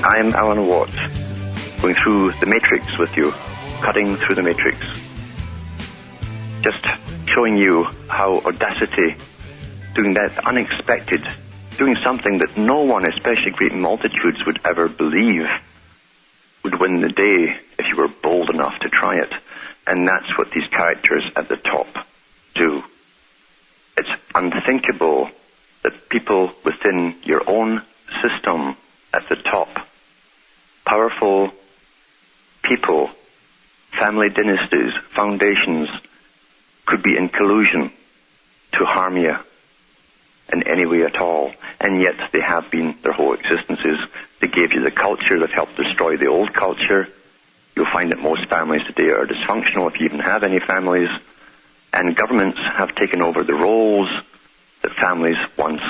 I'm Alan Watts, going through the matrix with you, cutting through the matrix. Just showing you how audacity, doing that unexpected, doing something that no one, especially great multitudes, would ever believe, would win the day if you were bold enough to try it. And that's what these characters at the top do. It's unthinkable that people within your own system at the top, powerful people, family dynasties, foundations, could be in collusion to harm you in any way at all. And yet they have been their whole existences. They gave you the culture that helped destroy the old culture. You'll find that most families today are dysfunctional, if you even have any families. And governments have taken over the roles that families once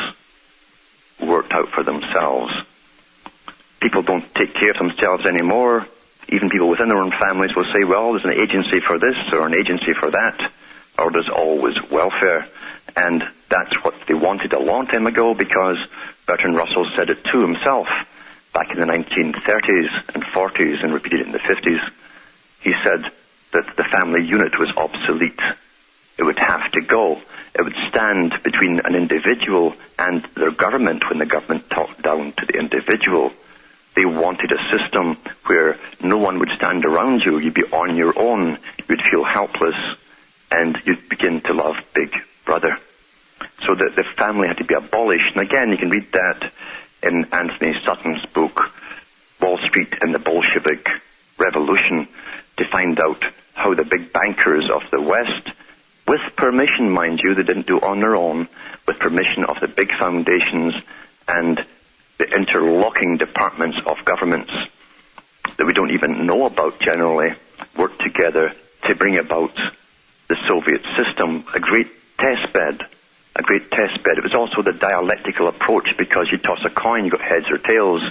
worked out for themselves. People don't take care of themselves anymore. Even people within their own families will say, well, there's an agency for this or an agency for that, or there's always welfare. And that's what they wanted a long time ago, because Bertrand Russell said it to himself back in the 1930s and 40s and repeated it in the 50s. He said that the family unit was obsolete. It would have to go. It would stand between an individual and their government when the government talked down to the individual. They wanted a system where no one would stand around you. You'd be on your own. You'd feel helpless, and you'd begin to love Big Brother. So that the family had to be abolished. And again, you can read that in Anthony Sutton's book, Wall Street and the Bolshevik Revolution, to find out how the big bankers of the West, with permission, mind you, they didn't do it on their own, with permission of the big foundations and the interlocking departments of governments that we don't even know about generally, worked together to bring about the Soviet system, a great test bed. A great test bed. It was also the dialectical approach, because you toss a coin, you got heads or tails.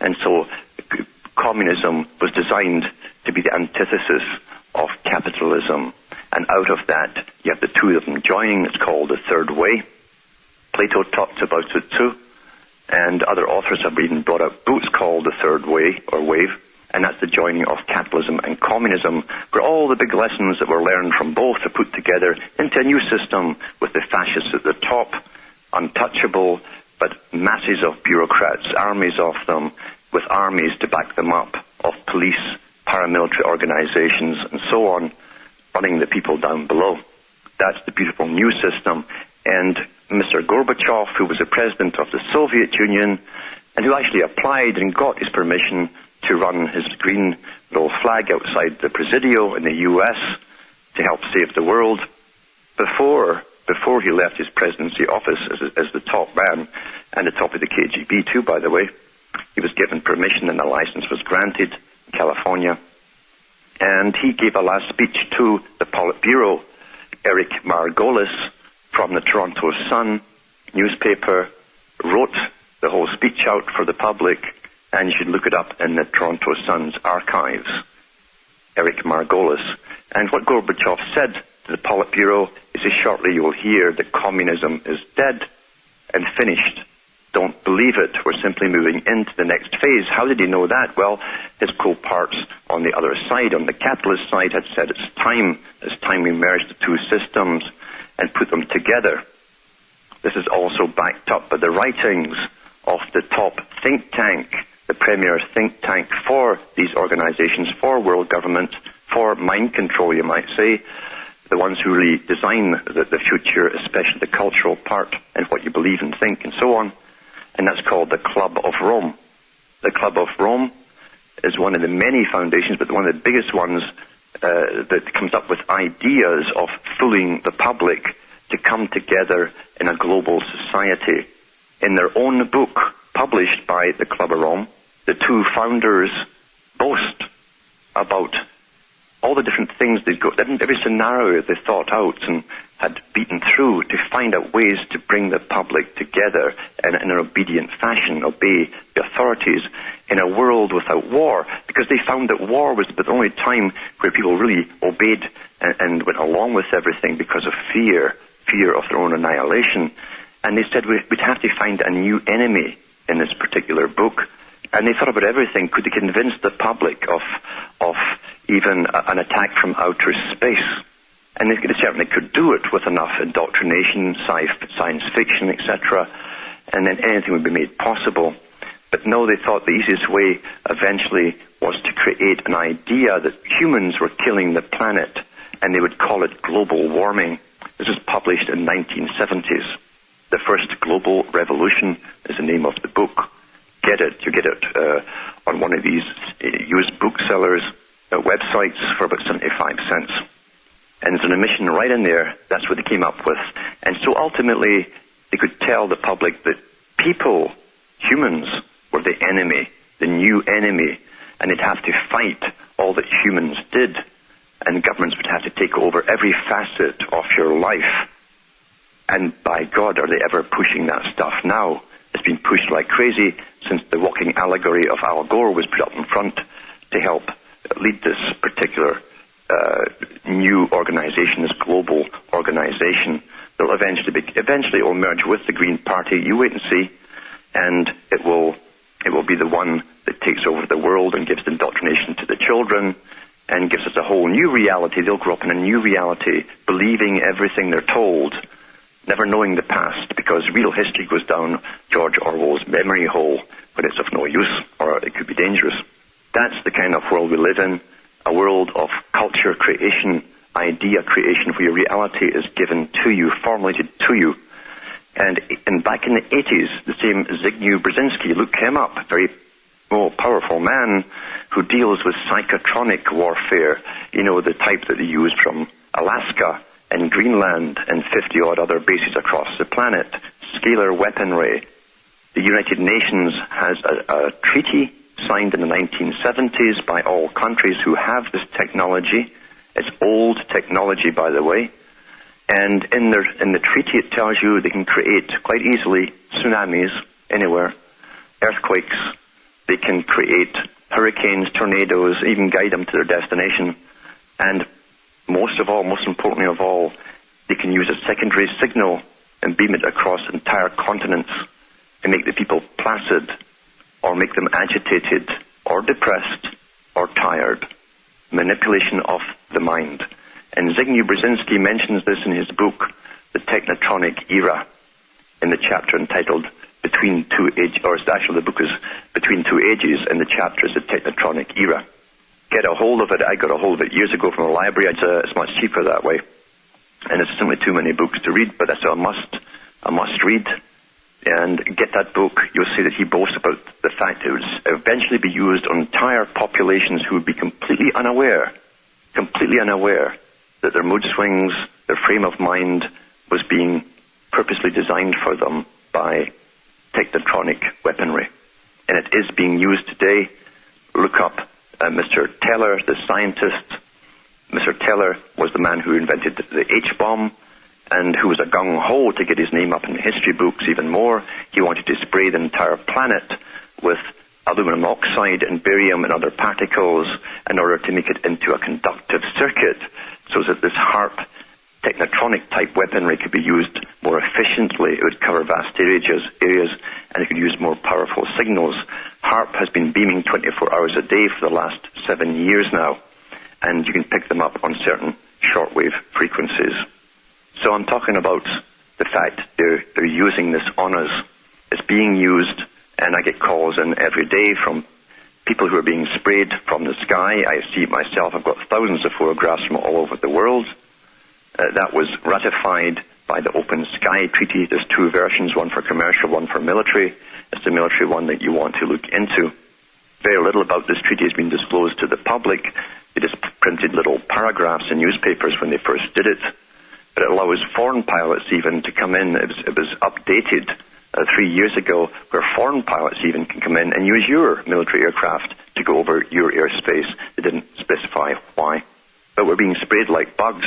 And so communism was designed to be the antithesis of capitalism. And out of that, you have the two of them joining. It's called the third way. Plato talks about it too. And other authors have even brought out books called The Third Way, or Wave, and that's the joining of capitalism and communism, where all the big lessons that were learned from both are put together into a new system with the fascists at the top, untouchable, but masses of bureaucrats, armies of them, with armies to back them up, of police, paramilitary organizations, and so on, running the people down below. That's the beautiful new system. And Mr. Gorbachev, who was the president of the Soviet Union, and who actually applied and got his permission to run his green little flag outside the Presidio in the U.S. to help save the world, before he left his presidency office as the top man, and the top of the KGB too, by the way, he was given permission and the license was granted in California. And he gave a last speech to the Politburo. Eric Margolis from the Toronto Sun newspaper wrote the whole speech out for the public, and you should look it up in the Toronto Sun's archives. Eric Margolis. And what Gorbachev said to the Politburo is that shortly you will hear that communism is dead and finished. Don't believe it. We're simply moving into the next phase. How did he know that? Well, his co-parts on the other side, on the capitalist side, had said it's time we merge the two systems and put them together. This is also backed up by the writings of the top think tank, the premier think tank for these organizations, for world government, for mind control, you might say, the ones who really design the future, especially the cultural part and what you believe and think and so on. And that's called the Club of Rome. The Club of Rome is one of the many foundations, but one of the biggest ones that comes up with ideas of fooling the public to come together in a global society. In their own book, published by the Club of Rome, the two founders boast about all the different things they've got, every scenario they thought out and had beaten through to find out ways to bring the public together in an obedient fashion, obey the authorities in a world without war, because they found that war was the only time where people really obeyed and went along with everything because of fear of their own annihilation. And they said we'd have to find a new enemy in this particular book, And they thought about everything. Could they convince the public of even an attack from outer space? And they certainly could do it with enough indoctrination, science fiction, etc., and then anything would be made possible. But no, they thought the easiest way eventually was to create an idea that humans were killing the planet, and they would call it global warming. This was published in the 1970s. The First Global Revolution is the name of the book. Get it. You get it on one of these used booksellers' websites for about 75 cents. And there's an admission right in there. That's what they came up with. And so ultimately, they could tell the public that people, humans, were the enemy, the new enemy, and they'd have to fight all that humans did, and governments would have to take over every facet of your life. And by God, are they ever pushing that stuff now? It's been pushed like crazy since the walking allegory of Al Gore was put up in front to help lead this particular new organization, this global organization. They'll eventually it will merge with the Green Party. You wait and see, and it will be the one that takes over the world and gives indoctrination to the children and gives us a whole new reality. They'll grow up in a new reality, believing everything they're told, never knowing the past, because real history goes down George Orwell's memory hole when it's of no use, or it could be dangerous. That's the kind of world we live in, a world of culture creation, idea creation, where reality is given to you, formulated to you. And back in the 80s, the same Zbigniew Brzezinski, look him up, a very powerful man who deals with psychotronic warfare, the type that they use from Alaska and Greenland and 50-odd other bases across the planet, scalar weaponry. The United Nations has a treaty signed in the 1970s by all countries who have this technology. It's old technology, by the way. And in the treaty it tells you they can create quite easily tsunamis anywhere, earthquakes. They can create hurricanes, tornadoes, even guide them to their destination. And most importantly of all, they can use a secondary signal and beam it across entire continents and make the people placid, or make them agitated, or depressed, or tired. Manipulation of the mind. And Zbigniew Brzezinski mentions this in his book, The Technotronic Era, in the chapter entitled Between Two Ages, or actually the book is Between Two Ages, and the chapter is The Technotronic Era. Get a hold of it. I got a hold of it years ago from a library. It's much cheaper that way. And it's simply too many books to read, but that's a must read. And get that book. You'll see that he boasts about the fact that it would eventually be used on entire populations who would be completely unaware that their mood swings, their frame of mind was being purposely designed for them by technotronic weaponry. And it is being used today. Look up Mr. Teller, the scientist. Mr. Teller was the man who invented the H-bomb, and who was a gung-ho to get his name up in the history books even more. He wanted to spray the entire planet with aluminum oxide and barium and other particles in order to make it into a conductive circuit, so that this HARP technotronic type weaponry could be used more efficiently. It would cover vast areas, and it could use more powerful signals. HARP has been beaming 24 hours a day for the last 7 years now, and you can pick them up on certain shortwave frequencies. So I'm talking about the fact they're using this on us. It's being used, and I get calls in every day from people who are being sprayed from the sky. I see it myself. I've got thousands of photographs from all over the world. That was ratified by the Open Sky Treaty. There's two versions, one for commercial, one for military. It's the military one that you want to look into. Very little about this treaty has been disclosed to the public. They just printed little paragraphs in newspapers when they first did it. But it allows foreign pilots even to come in. It was updated 3 years ago, where foreign pilots even can come in and use your military aircraft to go over your airspace. They didn't specify why. But we're being sprayed like bugs.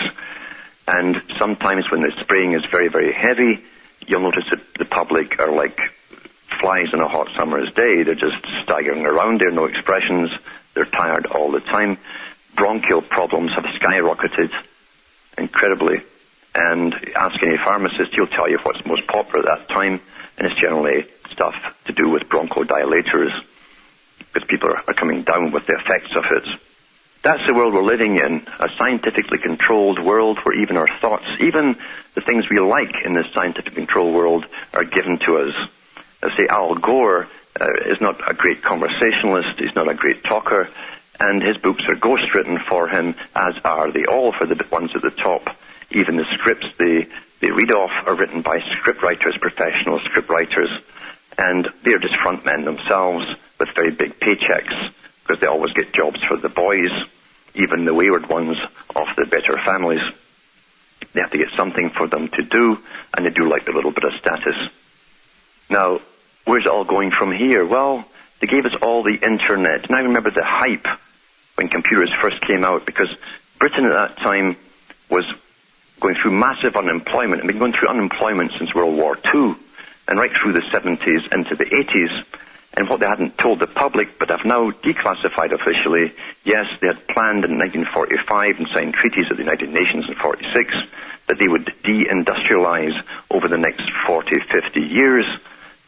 And sometimes when the spraying is very, very heavy, you'll notice that the public are like flies on a hot summer's day. They're just staggering around. There are no expressions. They're tired all the time. Bronchial problems have skyrocketed incredibly. And ask any pharmacist, he'll tell you what's most popular at that time, and it's generally stuff to do with bronchodilators. people are coming down with the effects of it. That's the world we're living in, a scientifically controlled world where even our thoughts, even the things we like in this scientifically controlled world, are given to us. I say Al Gore is not a great conversationalist, he's not a great talker, and his books are ghostwritten for him, as are they all for the ones at the top. Even the scripts they read off are written by scriptwriters, professional scriptwriters, and they're just frontmen themselves with very big paychecks, because they always get jobs for the boys, even the wayward ones of the better families. They have to get something for them to do, and they do like a little bit of status. Now, where's it all going from here? Well, they gave us all the internet. And I remember the hype when computers first came out, because Britain at that time was going through massive unemployment, and been going through unemployment since World War II, and right through the 70s into the 80s. And what they hadn't told the public, but have now declassified officially, yes, they had planned in 1945 and signed treaties of the United Nations in 46 that they would deindustrialize over the next 40, 50 years,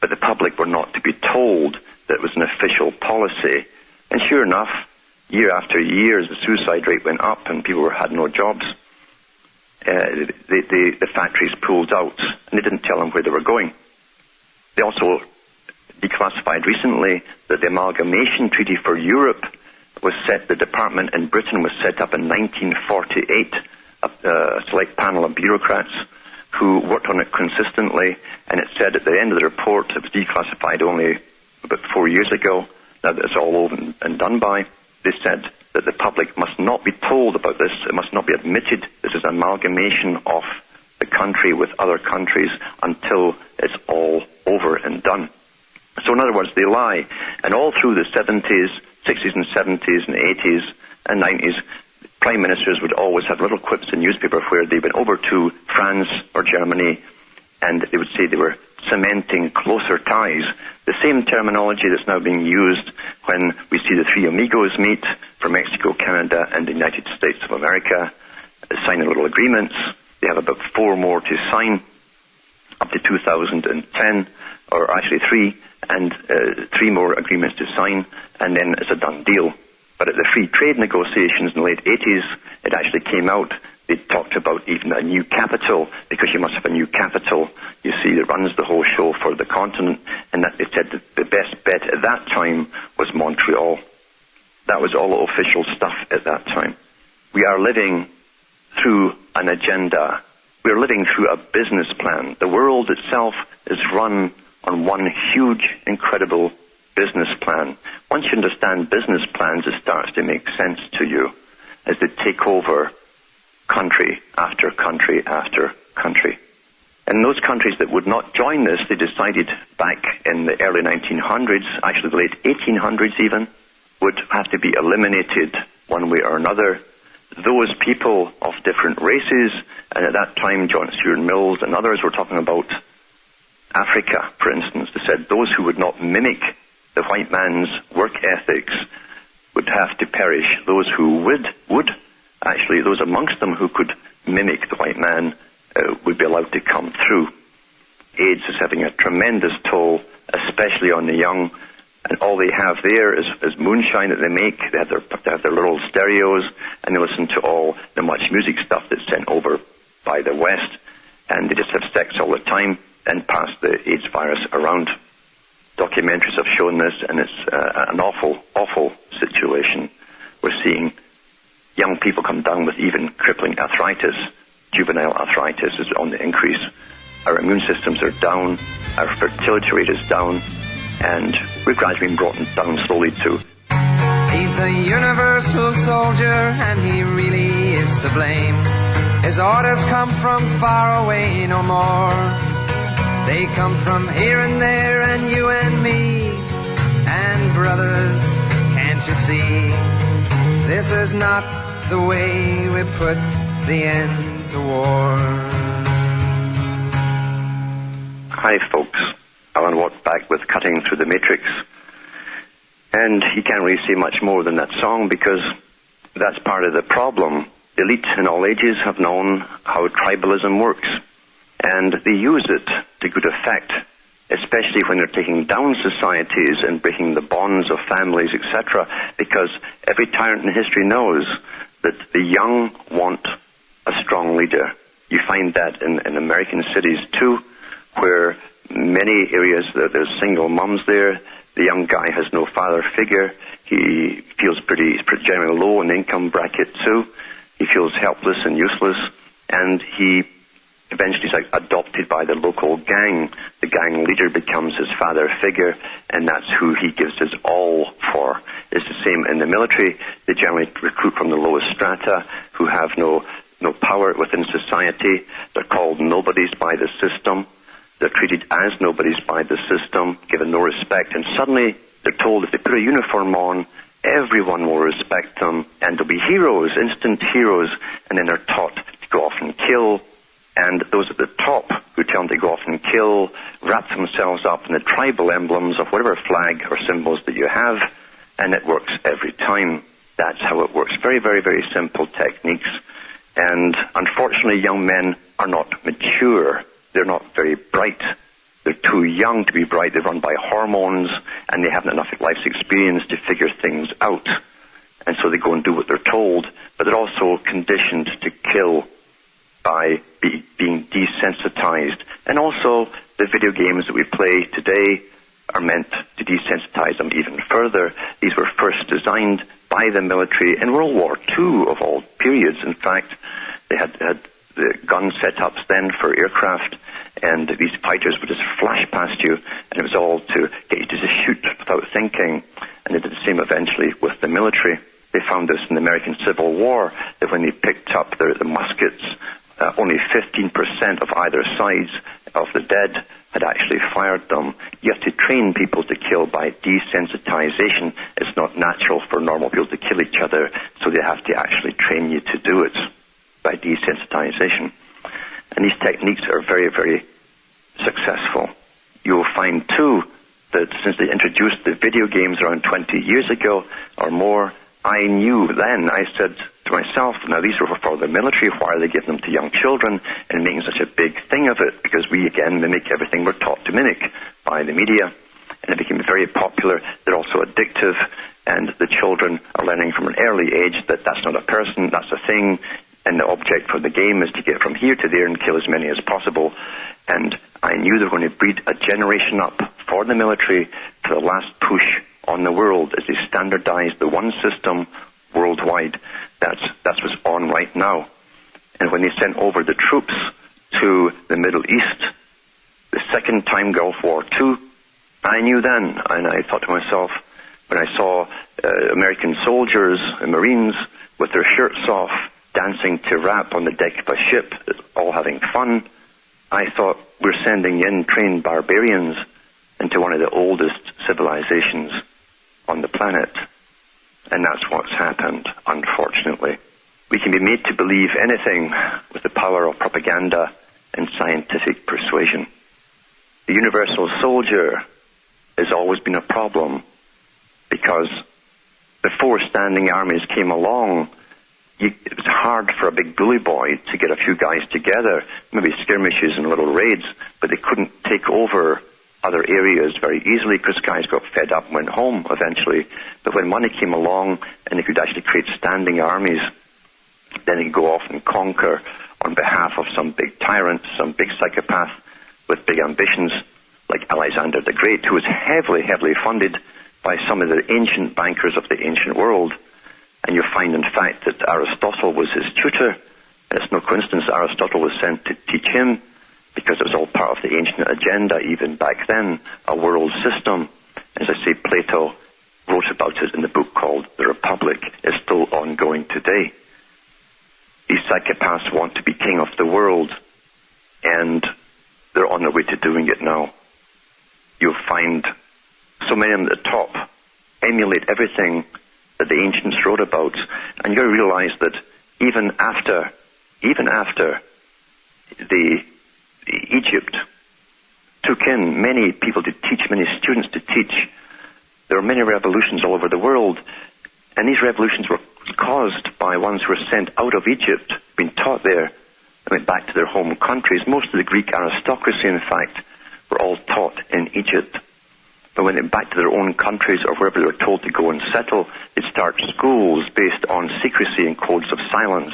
but the public were not to be told that it was an official policy. And sure enough, year after year, as the suicide rate went up and people had no jobs, the factories pulled out, and they didn't tell them where they were going. They also declassified recently that the Amalgamation Treaty for Europe was set, the department in Britain was set up in 1948, a select panel of bureaucrats who worked on it consistently, and it said at the end of the report, it was declassified only about 4 years ago, now that it's all over and done by, they said that the public must not be told about this, it must not be admitted this is an amalgamation of the country with other countries until it's all over and done. So in other words, they lie. And all through the 70s, 60s and 70s and 80s and 90s, prime ministers would always have little quips in newspaper where they went over to France or Germany and they would say they were cementing closer ties. The same terminology that's now being used when we see the three amigos meet from Mexico, Canada and the United States of America, signing little agreements. They have about 4 more to sign up to 2010, or actually 3, and 3 more agreements to sign, and then it's a done deal. But at the free trade negotiations in the late 80s, it actually came out. They talked about even a new capital, because you must have a new capital, you see, that runs the whole show for the continent, and that they said that the best bet at that time was Montreal. That was all official stuff at that time. We are living through an agenda. We are living through a business plan. The world itself is run on one huge, incredible business plan. Once you understand business plans, it starts to make sense to you as they take over country after country after country. And those countries that would not join this, they decided back in the early 1900s, actually the late 1800s even, would have to be eliminated one way or another. Those people of different races, and at that time John Stuart Mills and others were talking about Africa, for instance. They said those who would not mimic the white man's work ethics would have to perish. Those who would actually, those amongst them who could mimic the white man would be allowed to come through. AIDS is having a tremendous toll, especially on the young, and all they have there is moonshine that they make. They have their little stereos, and they listen to all the much music stuff that's sent over by the West, and they just have sex all the time and pass the AIDS virus around. Documentaries have shown this, and it's an awful, awful situation. We're seeing young people come down with even crippling arthritis. Juvenile arthritis is on the increase. Our immune systems are down, our fertility rate is down, and we're gradually being brought down slowly too. He's the universal soldier, and he really is to blame. His orders come from far away no more. They come from here and there, and you and me. And brothers, can't you see? This is not the way we put the end to war. Hi folks, Alan Watt back with Cutting Through the Matrix. And you can't really say much more than that song, because that's part of the problem. The elite in all ages have known how tribalism works, and they use it to good effect especially when they're taking down societies and breaking the bonds of families, etc., because every tyrant in history knows that the young want a strong leader. You find that in American cities too, where many areas there's single mums there. The young guy has no father figure. He's pretty generally low in the income bracket too. He feels helpless and useless, and he eventually is adopted by the local gang. The gang leader becomes his father figure, and that's who he gives his all for. It's the same in the military. They generally recruit from the lowest strata who have no power within society. They're called nobodies by the system. They're treated as nobodies by the system, given no respect, and suddenly they're told if they put a uniform on, everyone will respect them, and they'll be heroes, instant heroes, and then they're taught to go off and kill. And those at the top who tell them to go off and kill wrap themselves up in the tribal emblems of whatever flag or symbols that you have, and it works every time. That's how it works. Very, very, very simple techniques. And unfortunately, young men are not mature. They're not very bright. They're too young to be bright. They're run by hormones, and they haven't enough life's experience to figure things out. And so they go and do what they're told, but they're also conditioned to kill by being desensitized. And also, the video games that we play today are meant to desensitize them even further. These were first designed by the military in World War II, of all periods. In fact, they had the gun setups then for aircraft, and these fighters would just flash past you, and it was all to get you to just shoot without thinking. And they did the same eventually with the military. They found this in the American Civil War, that when they picked up the muskets, only 15% of either sides of the dead had actually fired them. You have to train people to kill by desensitization. It's not natural for normal people to kill each other, so they have to actually train you to do it by desensitization. And these techniques are very, very successful. You'll find, too, that since they introduced the video games around 20 years ago or more, I knew then, I said to myself, now these were for the military, why are they giving them to young children and making such a big thing of it? Because we, again, mimic everything we're taught to mimic by the media. And it became very popular. They're also addictive, and the children are learning from an early age that that's not a person, that's a thing, and the object for the game is to get from here to there and kill as many as possible. And I knew they were going to breed a generation up for the military for the last push on the world as they standardized the one system worldwide. That's what's on right now. And when they sent over the troops to the Middle East, the second time Gulf War II, I knew then, and I thought to myself, when I saw American soldiers and Marines with their shirts off, dancing to rap on the deck of a ship, all having fun, I thought, we're sending in trained barbarians into one of the oldest civilizations on the planet. And that's what's happened, unfortunately. We can be made to believe anything with the power of propaganda and scientific persuasion. The universal soldier has always been a problem, because before standing armies came along, it was hard for a big bully boy to get a few guys together, maybe skirmishes and little raids, but they couldn't take over other areas very easily because guys got fed up and went home eventually. But when money came along and they could actually create standing armies, then they could go off and conquer on behalf of some big tyrant, some big psychopath with big ambitions like Alexander the Great, who was heavily, heavily funded by some of the ancient bankers of the ancient world. And you find, in fact, that Aristotle was his tutor. And it's no coincidence that Aristotle was sent to teach him, because it was all part of the ancient agenda, even back then, a world system. As I say, Plato wrote about it in the book called The Republic. It's still ongoing today. These psychopaths want to be king of the world, and they're on their way to doing it now. You'll find so many of them at the top emulate everything that the ancients wrote about. And you've got to realize that even after Egypt took in many people to teach, many students to teach, there were many revolutions all over the world. And these revolutions were caused by ones who were sent out of Egypt, been taught there, and went back to their home countries. Most of the Greek aristocracy, in fact, were all taught in Egypt. But when they went back to their own countries or wherever they were told to go and settle, they'd start schools based on secrecy and codes of silence,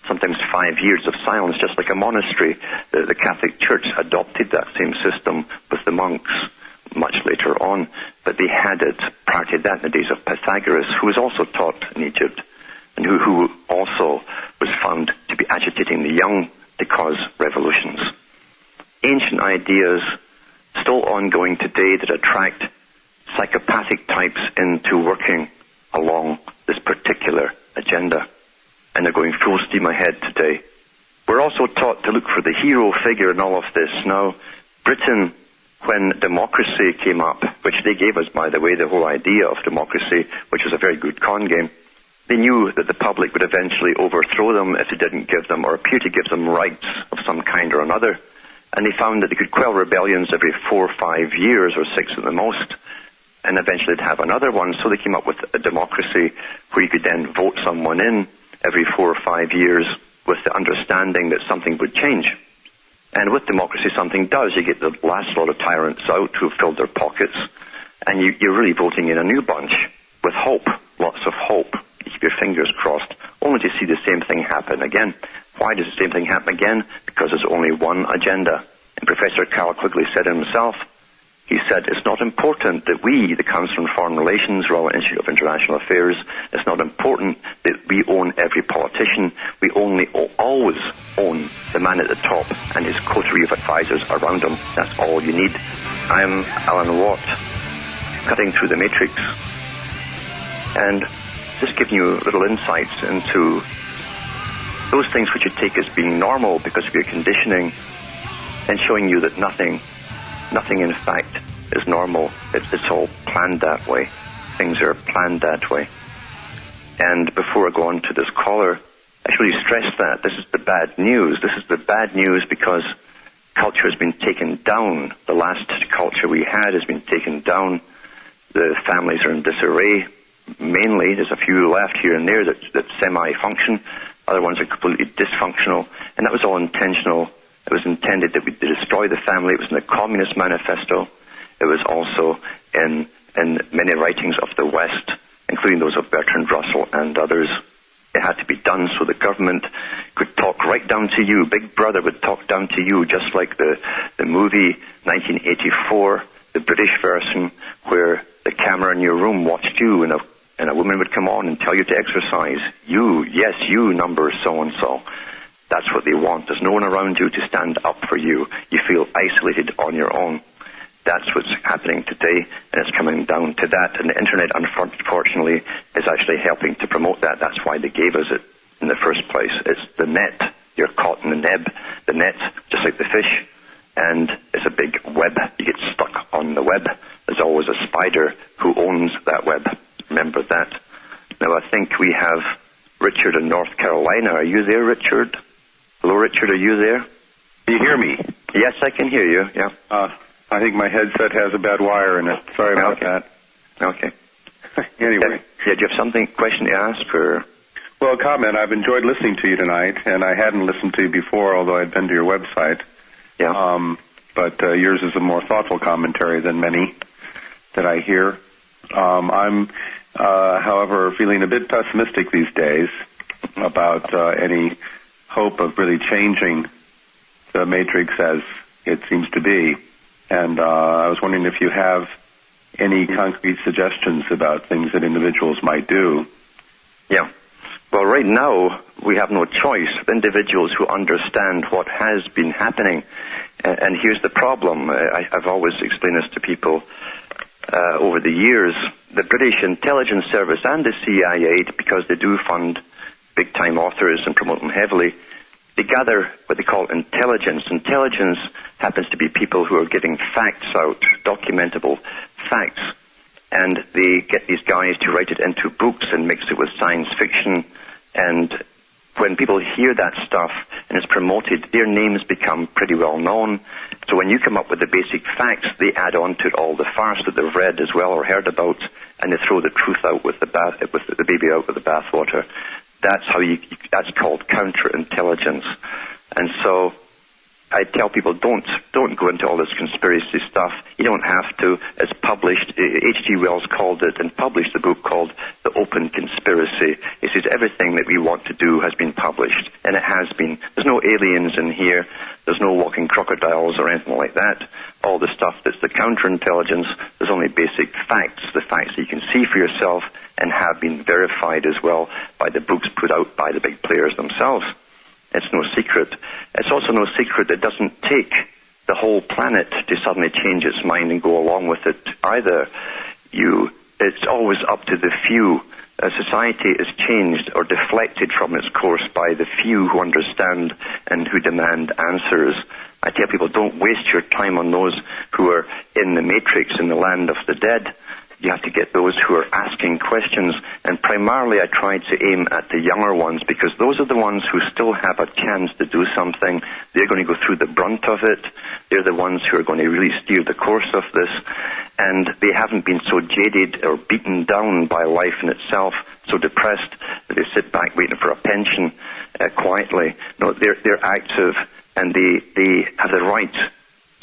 sometimes 5 years of silence, just like a monastery. The Catholic Church adopted that same system with the monks much later on, but they had it prior to that in the days of Pythagoras, who was also taught in Egypt, and who also was found to be agitating the young to cause revolutions. Ancient ideas still ongoing today that attract psychopathic types into working along this particular agenda. And they're going full steam ahead today. We're also taught to look for the hero figure in all of this. Now, Britain, when democracy came up, which they gave us, by the way, the whole idea of democracy, which was a very good con game, they knew that the public would eventually overthrow them if they didn't give them, or appear to give them, rights of some kind or another. And they found that they could quell rebellions every 4 or 5 years, or 6 at the most, and eventually they'd have another one. So they came up with a democracy where you could then vote someone in every 4 or 5 years with the understanding that something would change. And with democracy, something does. You get the last lot of tyrants out who have filled their pockets, and you're really voting in a new bunch with hope, lots of hope. You keep your fingers crossed, only to see the same thing happen again. Why does the same thing happen again? Because there's only one agenda. And Professor Carl Quigley said himself, he said, it's not important that we, the Council on Foreign Relations, Royal Institute of International Affairs, it's not important that we own every politician. We only always own the man at the top and his coterie of advisors around him. That's all you need. I'm Alan Watt, cutting through the matrix, and just giving you little insights into those things which you take as being normal because of your conditioning, and showing you that nothing in fact is normal. It's all planned that way. Things are planned that way. And before I go on to this caller, I should really stress that this is the bad news. This is the bad news because culture has been taken down. The last culture we had has been taken down. The families are in disarray. Mainly, there's a few left here and there that semi-function. Other ones are completely dysfunctional. And that was all intentional. It was intended that we destroy the family. It was in the Communist Manifesto. It was also in many writings of the West, including those of Bertrand Russell and others. It had to be done so the government could talk right down to you. Big Brother would talk down to you, just like the movie 1984, the British version, where the camera in your room watched you, and a woman would come on and tell you to exercise. You, yes, you, number so-and-so. That's what they want. There's no one around you to stand up for you. You feel isolated on your own. That's what's happening today, and it's coming down to that. And the Internet, unfortunately, is actually helping to promote that. That's why they gave us it in the first place. It's the net. You're caught in the net, just like the fish, and it's a big web. You get stuck on the web. There's always a spider who owns that web. Remember that. Now, I think we have Richard in North Carolina. Are you there, Richard? Hello, Richard, are you there? Can you hear me? Yes, I can hear you, yeah. I think my headset has a bad wire in it. Sorry about that. Okay. Anyway. Yeah, do you have question to ask, or? Well, a comment. I've enjoyed listening to you tonight, and I hadn't listened to you before, although I'd been to your website. Yeah. But yours is a more thoughtful commentary than many that I hear. I'm, however, feeling a bit pessimistic these days about any hope of really changing the matrix as it seems to be. And I was wondering if you have any concrete suggestions about things that individuals might do. Yeah. Well, right now, we have no choice. Individuals who understand what has been happening. And here's the problem. I've always explained this to people over the years. The British Intelligence Service and the CIA, because they do fund big-time authors and promote them heavily, they gather what they call intelligence. Intelligence happens to be people who are giving facts out, documentable facts. And they get these guys to write it into books and mix it with science fiction. And when people hear that stuff and it's promoted, their names become pretty well known. So when you come up with the basic facts, they add on to it all the farce that they've read as well or heard about, and they throw the truth out with the baby out with the bathwater. That's how that's called counterintelligence. And so I tell people don't go into all this conspiracy stuff. You don't have to. It's published. H.G. Wells called it and published a book called The Open Conspiracy. He says everything that we want to do has been published, and it has been. There's no aliens in here. There's no walking crocodiles or anything like that. All the stuff that's the counterintelligence, there's only basic facts, the facts that you can see for yourself and have been verified as well by the books put out by the big players themselves. It's no secret. It's also no secret it doesn't take the whole planet to suddenly change its mind and go along with it either. It's always up to the few. Society is changed or deflected from its course by the few who understand and who demand answers. I tell people, don't waste your time on those who are in the matrix, in the land of the dead. You have to get those who are asking questions, and primarily I try to aim at the younger ones because those are the ones who still have a chance to do something. They're going to go through the brunt of it. They're the ones who are going to really steer the course of this, and they haven't been so jaded or beaten down by life in itself, so depressed that they sit back waiting for a pension quietly. No, they're active, and they have the right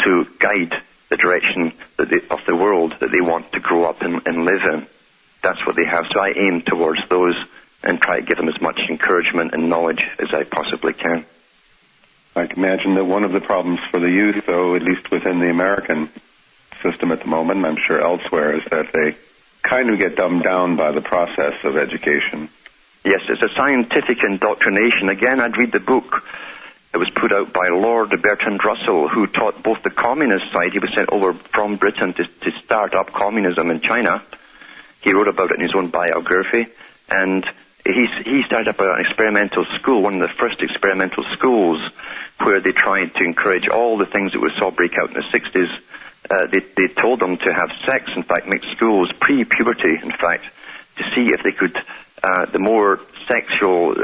to guide the direction of the world that they want to grow up and live in. That's what they have. So I aim towards those and try to give them as much encouragement and knowledge as I possibly can. I can imagine that one of the problems for the youth, though, at least within the American system at the moment, and I'm sure elsewhere, is that they kind of get dumbed down by the process of education. Yes, it's a scientific indoctrination. Again, I'd read the book. It was put out by Lord Bertrand Russell, who taught both the communist side. He was sent over from Britain to start up communism in China. He wrote about it in his own biography. And he started up an experimental school, one of the first experimental schools, where they tried to encourage all the things that we saw break out in the 60s. They told them to have sex, in fact, make schools pre-puberty, in fact, to see if they could, the more sexual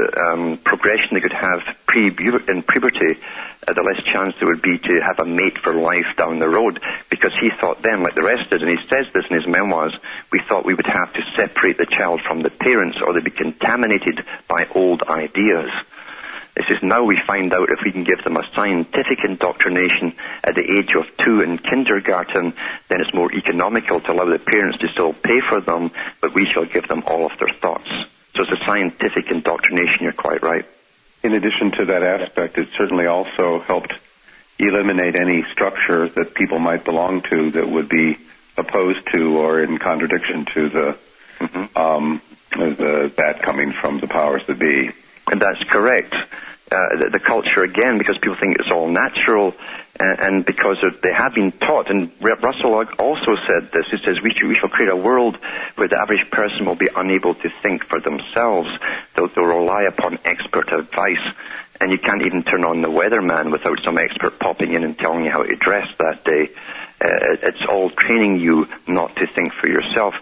progression they could have in puberty, the less chance there would be to have a mate for life down the road, because he thought then, like the rest did, and he says this in his memoirs, we thought we would have to separate the child from the parents or they'd be contaminated by old ideas. It says now we find out if we can give them a scientific indoctrination at the age of 2 in kindergarten, then it's more economical to allow the parents to still pay for them, but we shall give them all of their thoughts. So it's a scientific indoctrination, you're quite right. In addition to that aspect, it certainly also helped eliminate any structure that people might belong to that would be opposed to or in contradiction to the that coming from the powers that be. And that's correct. The culture, again, because people think it's all natural, and because they have been taught, and Russell also said this, he says, we shall create a world where the average person will be unable to think for themselves. They'll rely upon expert advice, and you can't even turn on the weatherman without some expert popping in and telling you how to dress that day. It's all training you not to think for yourself.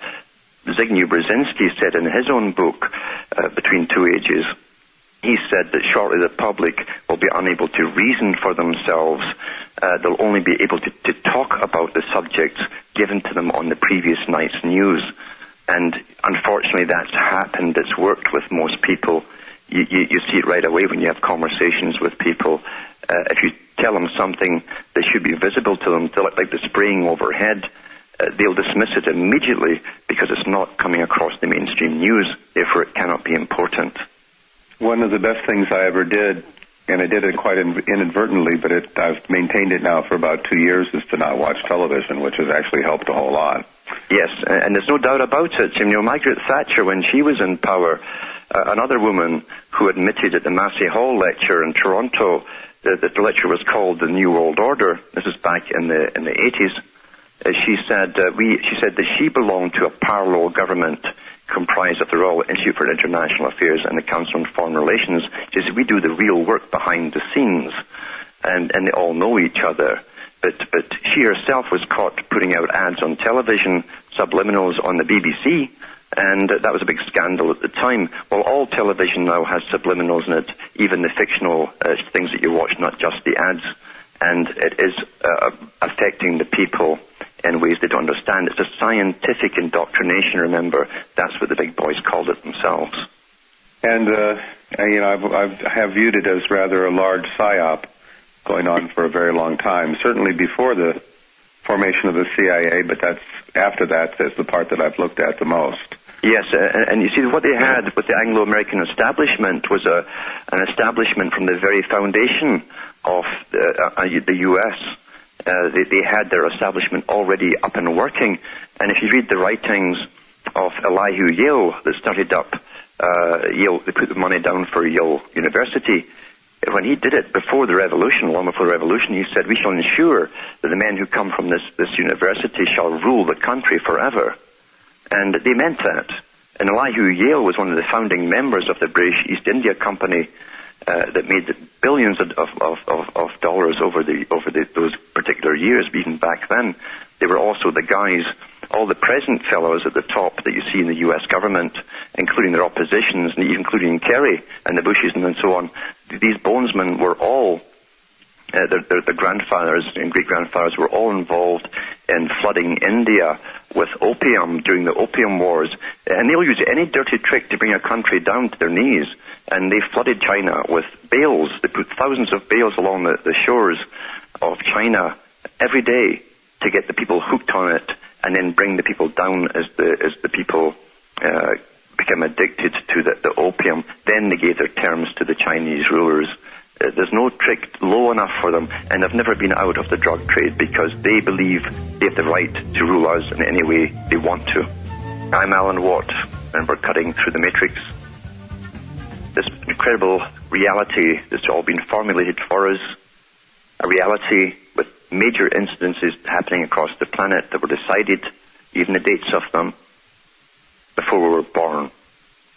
Zbigniew Brzezinski said in his own book, Between Two Ages, he said that shortly the public will be unable to reason for themselves. They'll only be able to talk about the subjects given to them on the previous night's news. And unfortunately that's happened. It's worked with most people. You see it right away when you have conversations with people. If you tell them something that should be visible to them, like the spraying overhead, they'll dismiss it immediately because it's not coming across the mainstream news. Therefore it cannot be important. One of the best things I ever did, and I did it quite inadvertently, but I've maintained it now for about 2 years, is to not watch television, which has actually helped a whole lot. Yes, and there's no doubt about it. You know, Margaret Thatcher, when she was in power, another woman who admitted at the Massey Hall lecture in Toronto, the lecture was called The New World Order. This is back in the 80s. She said that she belonged to a parallel government comprised of the Royal Institute for International Affairs and the Council on Foreign Relations. She said, we do the real work behind the scenes, and they all know each other. But she herself was caught putting out ads on television, subliminals on the BBC, and that was a big scandal at the time. Well, all television now has subliminals in it, even the fictional things that you watch, not just the ads, and it is affecting the people in ways they don't understand. It's a scientific indoctrination, remember. That's what the big boys called it themselves. And, I have viewed it as rather a large psyop going on for a very long time, certainly before the formation of the CIA, but after that's the part that I've looked at the most. Yes, and you see, what they had with the Anglo-American establishment was an establishment from the very foundation of the U.S. They had their establishment already up and working, and if you read the writings of Elihu Yale that started up Yale, they put the money down for Yale University. When he did it before the revolution, long before the revolution, he said, "We shall ensure that the men who come from this university shall rule the country forever." And they meant that. And Elihu Yale was one of the founding members of the British East India Company that made billions of dollars over those particular years. But even back then, they were also the guys, all the present fellows at the top that you see in the U.S. government, including their oppositions, and even including Kerry and the Bushes and so on. These bonesmen were all, their grandfathers and great-grandfathers were all involved in flooding India with opium during the Opium Wars. And they'll use any dirty trick to bring a country down to their knees. And they flooded China with bales. They put thousands of bales along the shores of China every day to get the people hooked on it, and then bring the people down as the people become addicted to the opium. Then they gave their terms to the Chinese rulers. There's no trick low enough for them, and they've never been out of the drug trade because they believe they have the right to rule us in any way they want to. I'm Alan Watt, and we're cutting through the matrix. This incredible reality that's all been formulated for us, a reality with major incidences happening across the planet that were decided, even the dates of them, before we were born,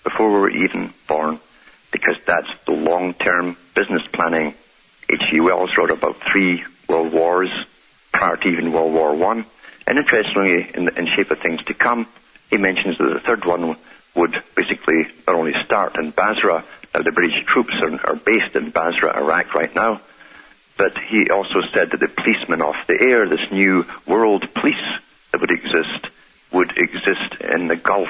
before we were even born, because that's the long-term business planning. H.G. Wells wrote about 3 world wars prior to even World War I. And interestingly, in Shape of Things to Come, he mentions that the third one would basically not only start in Basra, now the British troops are based in Basra, Iraq right now, but he also said that the policemen off the air, this new world police that would exist in the Gulf,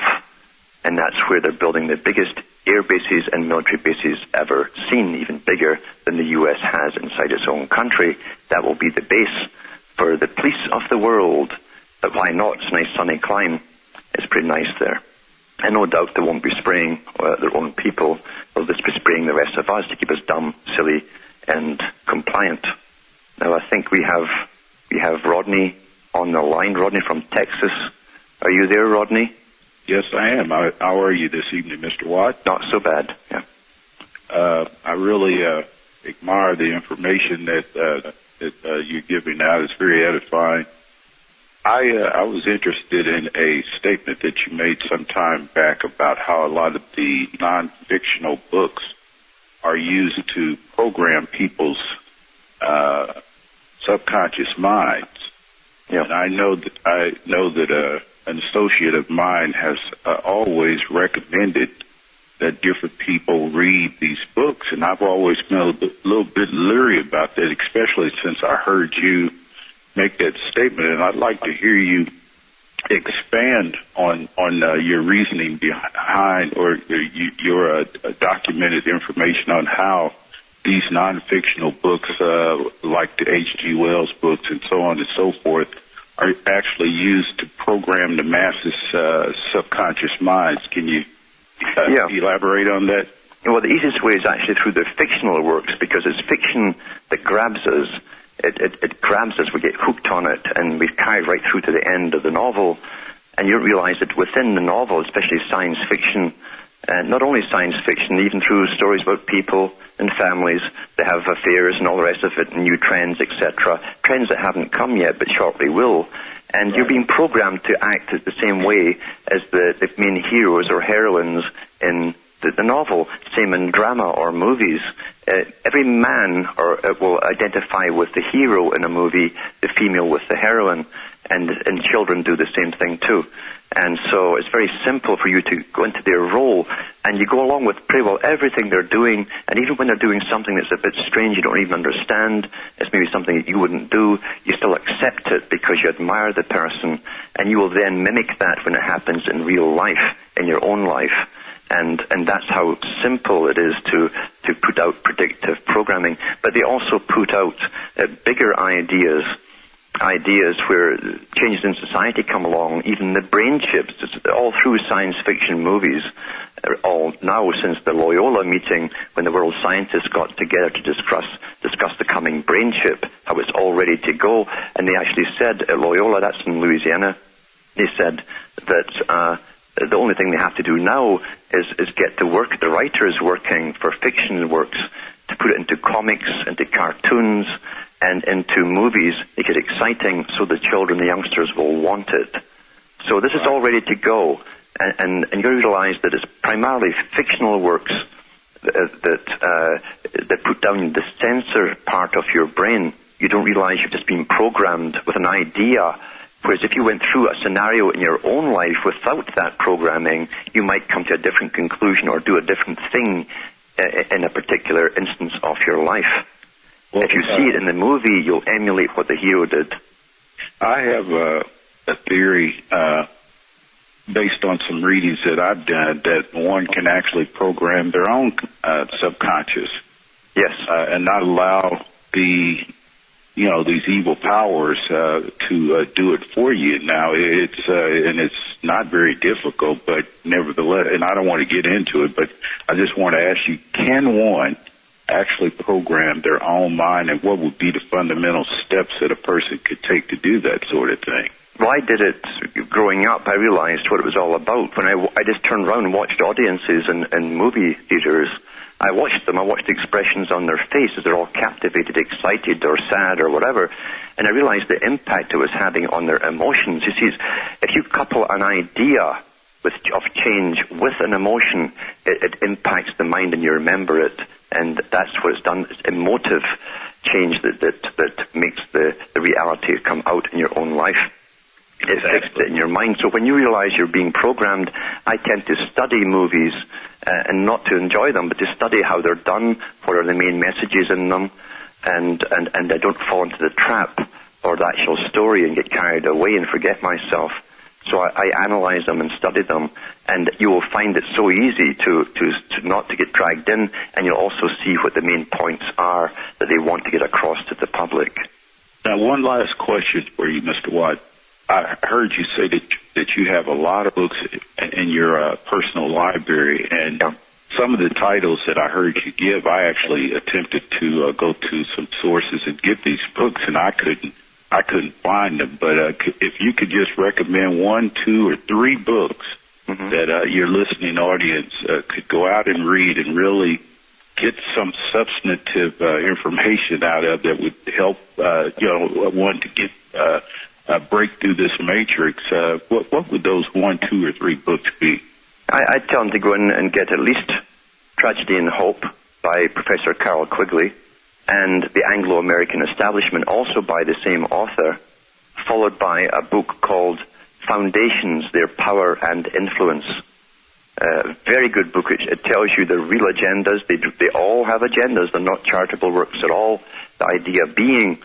and that's where they're building the biggest air bases and military bases ever seen, even bigger than the U.S. has inside its own country. That will be the base for the police of the world. But why not? It's a nice sunny climb. It's pretty nice there. And no doubt they won't be spraying their own people. They'll just be spraying the rest of us to keep us dumb, silly, and compliant. Now I think we have Rodney on the line. Rodney from Texas. Are you there, Rodney? Yes, I am. How are you this evening, Mr. Watt? Not so bad, yeah. I really admire the information that you're giving out. It's very edifying. I was interested in a statement that you made some time back about how a lot of the non-fictional books are used to program people's subconscious minds. Yeah. And I know that an associate of mine has always recommended that different people read these books, and I've always been a little bit leery about that, especially since I heard you make that statement, and I'd like to hear you expand on your reasoning behind or your documented information on how these non-fictional books, like the H.G. Wells books and so on and so forth, are actually used to program the masses' subconscious minds. Can you elaborate on that? Well, the easiest way is actually through the fictional works, because it's fiction that grabs us. It grabs us, we get hooked on it, and we carry right through to the end of the novel. And you realize that within the novel, especially science fiction, and not only science fiction, even through stories about people and families that have affairs and all the rest of it, and new trends, etc., trends that haven't come yet but shortly will. And right. You're being programmed to act the same way as the main heroes or heroines in the novel. Same in drama or movies. Every man will identify with the hero in a movie, the female with the heroine, and children do the same thing too. And so it's very simple for you to go into their role, and you go along with pretty well everything they're doing, and even when they're doing something that's a bit strange, you don't even understand, it's maybe something that you wouldn't do, you still accept it because you admire the person, and you will then mimic that when it happens in real life, in your own life. And that's how simple it is to put out predictive programming. But they also put out bigger ideas where changes in society come along, even the brain chips, all through science fiction movies, all now since the Loyola meeting when the world scientists got together to discuss the coming brain chip, how it's all ready to go. And they actually said at Loyola, that's in Louisiana, they said that the only thing they have to do now is get the writers working for fiction works to put it into comics, into cartoons, and into movies, make it exciting so the children, the youngsters will want it. So this is all ready to go. And you realize that it's primarily fictional works that put down the sensor part of your brain. You don't realize you've just been programmed with an idea. Whereas if you went through a scenario in your own life without that programming, you might come to a different conclusion or do a different thing in a particular instance of your life. Well, if you see it in the movie, you'll emulate what the hero did. I have a theory based on some readings that I've done that one can actually program their own subconscious. Yes. And not allow these evil powers to do it for you. Now it's not very difficult, but nevertheless, and I don't want to get into it, but I just want to ask you, can one actually program their own mind, and what would be the fundamental steps that a person could take to do that sort of thing? Well, I did it growing up. I realized what it was all about. When I just turned around and watched audiences in movie theaters, I watched them. I watched the expressions on their faces. They're all captivated, excited, or sad, or whatever. And I realized the impact it was having on their emotions. You see, if you couple an idea of change with an emotion, it impacts the mind and you remember it. And that's what it's done. It's emotive change that makes the reality come out in your own life. It fixed it in your mind. So when you realize you're being programmed, I tend to study movies and not to enjoy them, but to study how they're done, what are the main messages in them, and I don't fall into the trap or the actual story and get carried away and forget myself. So I analyze them and study them, and you will find it so easy to not to get dragged in, and you'll also see what the main points are that they want to get across to the public. Now, one last question for you, Mr. Watt. I heard you say that you have a lot of books in your personal library, and some of the titles that I heard you give, I actually attempted to go to some sources and get these books, and I couldn't find them. But if you could just recommend 1, 2, or 3 books that your listening audience could go out and read and really get some substantive information out of that would help one to get break through this matrix, what would those 1, 2, or 3 books be? I'd tell them to go in and get at least Tragedy and Hope by Professor Carroll Quigley, and The Anglo-American Establishment, also by the same author, followed by a book called Foundations, Their Power and Influence. Very good book. It tells you the real agendas. They all have agendas. They're not charitable works at all. The idea being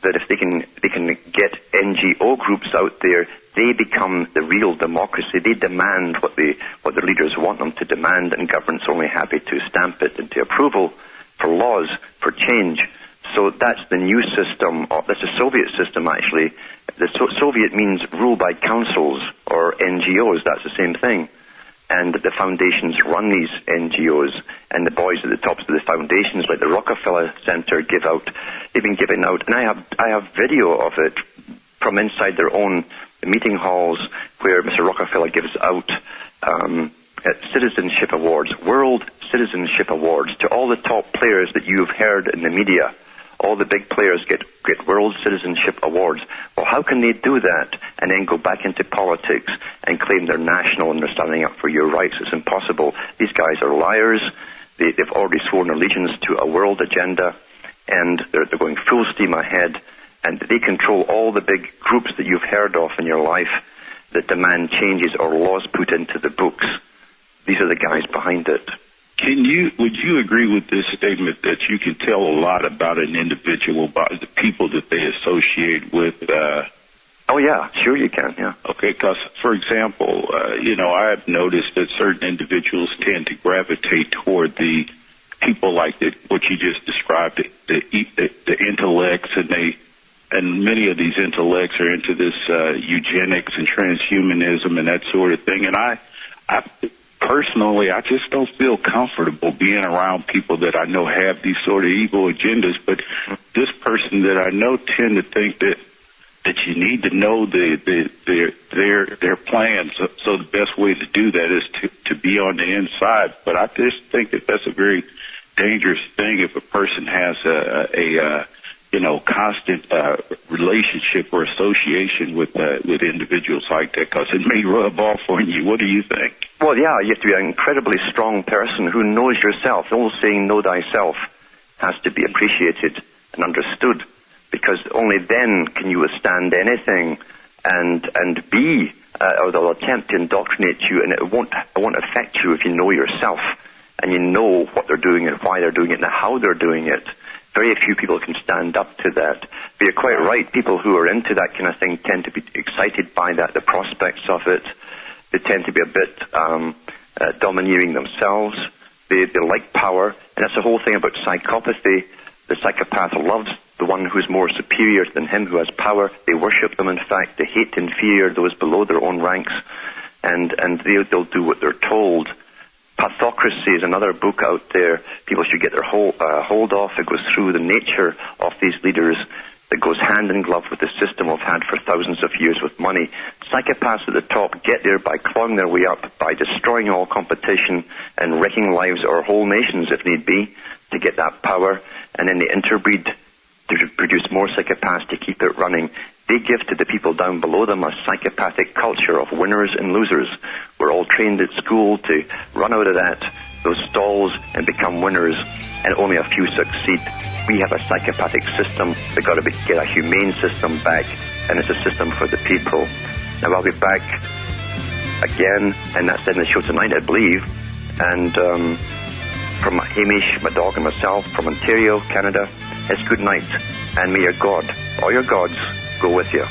that if they can get NGO groups out there, they become the real democracy. They demand what the leaders want them to demand, and government's only happy to stamp it into approval for laws, for change. So that's the new system. That's the Soviet system, actually. The Soviet means rule by councils or NGOs. That's the same thing. And the foundations run these NGOs, and the boys at the tops of the foundations, like the Rockefeller Center, they've been giving out, and I have video of it from inside their own meeting halls where Mr. Rockefeller gives out citizenship awards, world citizenship awards, to all the top players that you've heard in the media. All the big players get world citizenship awards. Well, how can they do that and then go back into politics and claim they're national and they're standing up for your rights? It's impossible. These guys are liars. They've already sworn allegiance to a world agenda, and they're going full steam ahead, and they control all the big groups that you've heard of in your life that demand changes or laws put into the books. These are the guys behind it. Would you agree with this statement that you can tell a lot about an individual by the people that they associate with Oh, yeah, sure you can, yeah. Okay, because, for example, I've noticed that certain individuals tend to gravitate toward the people like what you just described, the intellects, and many of these intellects are into this eugenics and transhumanism and that sort of thing. And I personally, I just don't feel comfortable being around people that I know have these sort of evil agendas. But this person that I know tend to think that you need to know their plans. So the best way to do that is to be on the inside. But I just think that that's a very dangerous thing if a person has a constant relationship or association with individuals like that, because it may rub off on you. What do you think? Well, yeah, you have to be an incredibly strong person who knows yourself. The old saying, know thyself, has to be appreciated and understood, because only then can you withstand anything and be, or they'll attempt to indoctrinate you, and it won't affect you if you know yourself and you know what they're doing and why they're doing it and how they're doing it. Very few people can stand up to that. But you're quite right. People who are into that kind of thing tend to be excited by that, the prospects of it. They tend to be a bit domineering themselves. They like power. And that's the whole thing about psychopathy. The psychopath loves the one who's more superior than him, who has power. They worship them, in fact. They hate and fear those below their own ranks. And they'll do what they're told. Pathocracy is another book out there. People should get their hold off. It goes through the nature of these leaders. That goes hand in glove with the system we've had for thousands of years with money. Psychopaths at the top get there by clawing their way up, by destroying all competition and wrecking lives or whole nations if need be to get that power. And then they interbreed to produce more psychopaths to keep it running. They give to the people down below them a psychopathic culture of winners and losers. We're all trained at school to run out of those stalls and become winners, and only a few succeed. We have a psychopathic system. We've got to get a humane system back, and it's a system for the people. Now, I'll be back again, and that's in the show tonight, I believe. And from Hamish, my dog, and myself from Ontario, Canada, it's good night, and may your God, or your gods, go with you.